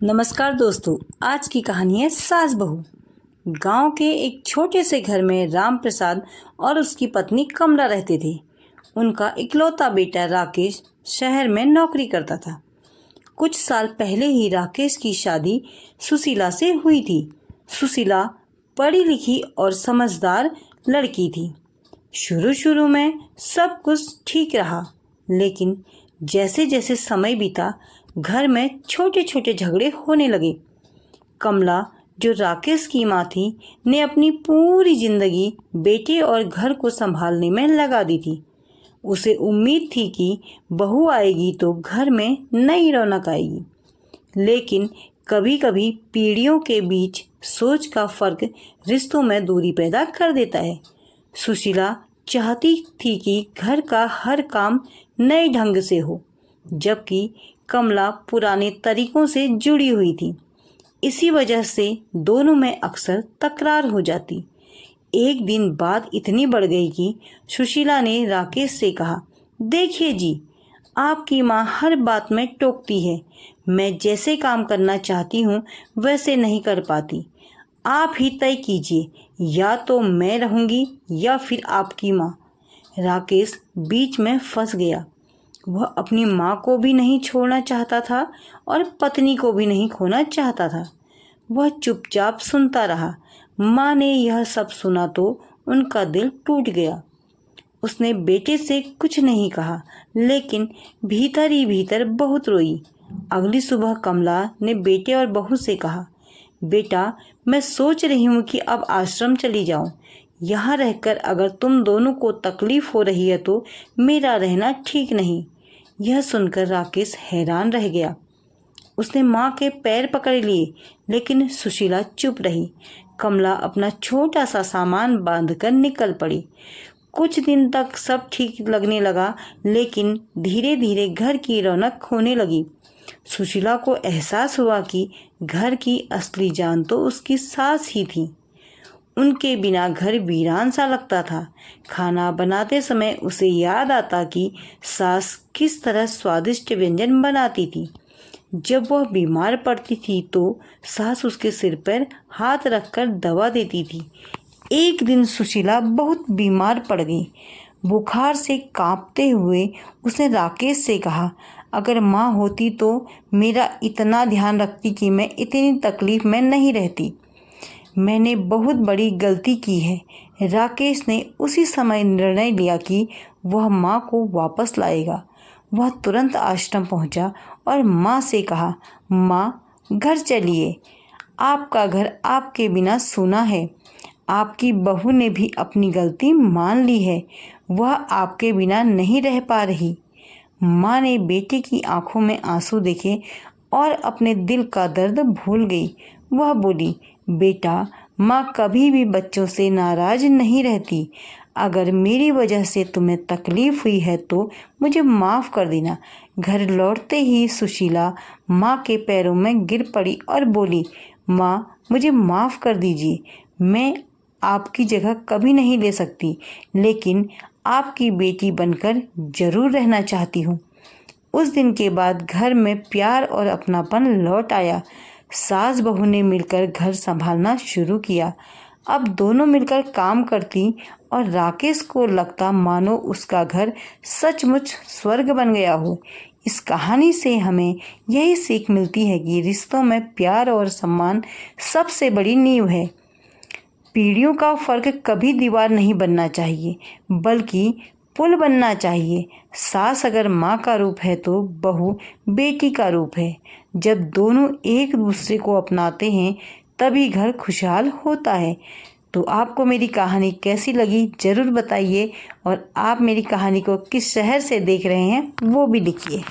नमस्कार दोस्तों, आज की कहानी है सास बहू। गांव के एक छोटे से घर में राम प्रसाद और उसकी पत्नी कमला रहते थे। उनका इकलौता बेटा राकेश शहर में नौकरी करता था। कुछ साल पहले ही राकेश की शादी सुशीला से हुई थी। सुशीला पढ़ी लिखी और समझदार लड़की थी। शुरू शुरू में सब कुछ ठीक रहा, लेकिन जैसे जैसे समय बीता घर में छोटे छोटे झगड़े होने लगे। कमला, जो राकेश की माँ थी, ने अपनी पूरी जिंदगी बेटे और घर को संभालने में लगा दी थी। उसे उम्मीद थी कि बहू आएगी तो घर में नई रौनक आएगी। लेकिन कभी कभी पीढ़ियों के बीच सोच का फर्क रिश्तों में दूरी पैदा कर देता है। सुशीला चाहती थी कि घर का हर काम नए ढंग से हो, जबकि कमला पुराने तरीकों से जुड़ी हुई थी। इसी वजह से दोनों में अक्सर तकरार हो जाती। एक दिन बात इतनी बढ़ गई कि सुशीला ने राकेश से कहा, देखिए जी, आपकी माँ हर बात में टोकती है। मैं जैसे काम करना चाहती हूँ वैसे नहीं कर पाती। आप ही तय कीजिए, या तो मैं रहूँगी या फिर आपकी माँ। राकेश बीच में फंस गया। वह अपनी माँ को भी नहीं छोड़ना चाहता था और पत्नी को भी नहीं खोना चाहता था। वह चुपचाप सुनता रहा। माँ ने यह सब सुना तो उनका दिल टूट गया। उसने बेटे से कुछ नहीं कहा, लेकिन भीतर ही भीतर बहुत रोई। अगली सुबह कमला ने बेटे और बहू से कहा, बेटा, मैं सोच रही हूँ कि अब आश्रम चली जाऊँ। यहाँ रहकर अगर तुम दोनों को तकलीफ हो रही है तो मेरा रहना ठीक नहीं। यह सुनकर राकेश हैरान रह गया। उसने माँ के पैर पकड़ लिए, लेकिन सुशीला चुप रही। कमला अपना छोटा सा सामान बांधकर निकल पड़ी। कुछ दिन तक सब ठीक लगने लगा, लेकिन धीरे धीरे घर की रौनक खोने लगी। सुशीला को एहसास हुआ कि घर की असली जान तो उसकी सास ही थी। उनके बिना घर वीरान सा लगता था। खाना बनाते समय उसे याद आता कि सास किस तरह स्वादिष्ट व्यंजन बनाती थी। जब वह बीमार पड़ती थी तो सास उसके सिर पर हाथ रखकर दवा देती थी। एक दिन सुशीला बहुत बीमार पड़ गई। बुखार से कांपते हुए उसने राकेश से कहा, अगर माँ होती तो मेरा इतना ध्यान रखती कि मैं इतनी तकलीफ में नहीं रहती। मैंने बहुत बड़ी गलती की है। राकेश ने उसी समय निर्णय लिया कि वह माँ को वापस लाएगा। वह तुरंत आश्रम पहुँचा और माँ से कहा, माँ, घर चलिए। आपका घर आपके बिना सूना है। आपकी बहू ने भी अपनी गलती मान ली है। वह आपके बिना नहीं रह पा रही। माँ ने बेटे की आंखों में आंसू देखे और अपने दिल का दर्द भूल गई। वह बोली, बेटा, माँ कभी भी बच्चों से नाराज नहीं रहती। अगर मेरी वजह से तुम्हें तकलीफ हुई है तो मुझे माफ़ कर देना। घर लौटते ही सुशीला माँ के पैरों में गिर पड़ी और बोली, माँ, मुझे माफ़ कर दीजिए। मैं आपकी जगह कभी नहीं ले सकती, लेकिन आपकी बेटी बनकर ज़रूर रहना चाहती हूँ। उस दिन के बाद घर में प्यार और अपनापन लौट आया। सास बहू ने मिलकर घर संभालना शुरू किया। अब दोनों मिलकर काम करती और राकेश को लगता मानो उसका घर सचमुच स्वर्ग बन गया हो। इस कहानी से हमें यही सीख मिलती है कि रिश्तों में प्यार और सम्मान सबसे बड़ी नींव है। पीढ़ियों का फर्क कभी दीवार नहीं बनना चाहिए, बल्कि पुल बनना चाहिए। सास अगर माँ का रूप है तो बहू बेटी का रूप है। जब दोनों एक दूसरे को अपनाते हैं तभी घर खुशहाल होता है। तो आपको मेरी कहानी कैसी लगी ज़रूर बताइए, और आप मेरी कहानी को किस शहर से देख रहे हैं वो भी लिखिए।